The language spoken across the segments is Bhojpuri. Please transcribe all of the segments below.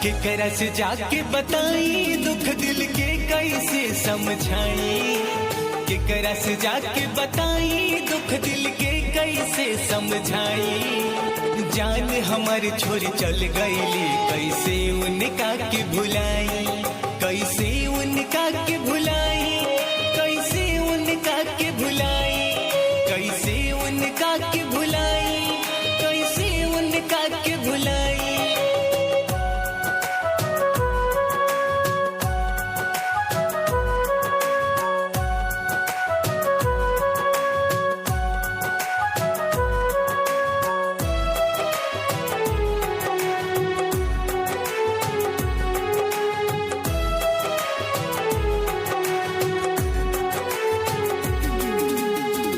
केकरा से जाके बताई दुख दिल के कैसे समझाई। केकरा से जाके बताई दुख दिल के कैसे समझाई। जान हमारी छोरी चल गईली कैसे उनका के भुलाई। कैसे उनका के भुलाई। कैसे उनका के भुलाई। कैसे उनका के भुलाई। कैसे उनका के भुलाई।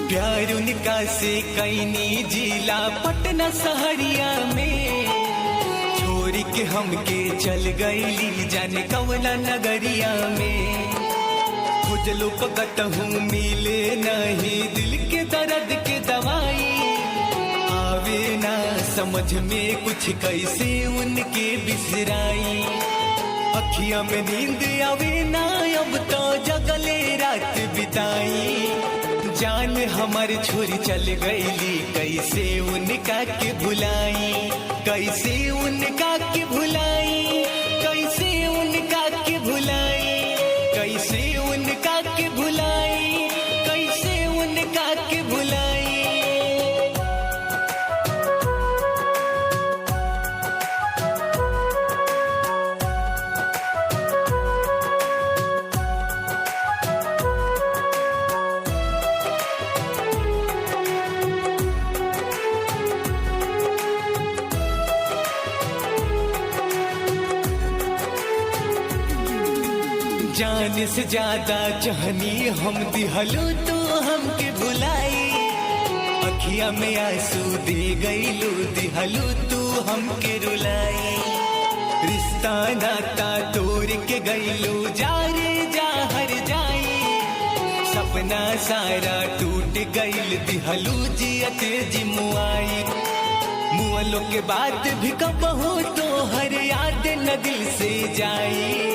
प्यार उनका से कैनी जिला पटना सहरिया में। छोड़ के हमके चल गईली जाने कवना नगरिया में। खुजलो पकत हूँ मिले नहीं दिल के दर्द के दवाई। आवे ना समझ में कुछ कैसे उनके बिसराई। अखियां में नींद आवे ना अब तो जगले रात बिताई। जान हमारी छोरी चल गईली कैसे उनका के भुलाई। कैसे उनका के भुलाई। कैसे उनका के भुलाई। कैसे उनका के भुलाई। कैसे उनका के भुलाई। जान से ज्यादा चाहनी हम दिहलू तो हमके भुलाई। अखिया में आंसू दे गईलू दिहलू तू हमके रुलाई। रिश्ता नाता तोड़ के गईलू जा रे जा हर जाई। सपना सारा टूट गईल दिहलू जियते जिमुआई। मुअलो के बाद भी कबहू तो हर याद न दिल से जाई।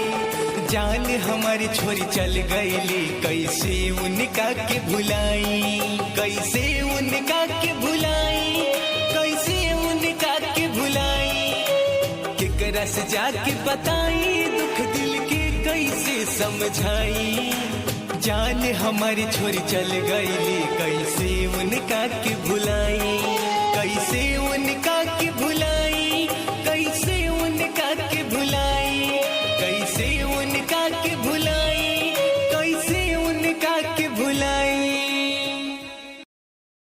जान हमारी छोरी चल गईली कैसे उनका के भुलाई। कैसे उनका के भुलाई। कैसे उनका के भुलाई। केकरा से जाके बताई दुख दिल के कैसे समझाई। जान हमारी छोरी चल गईली कैसे उनका के भुलाई।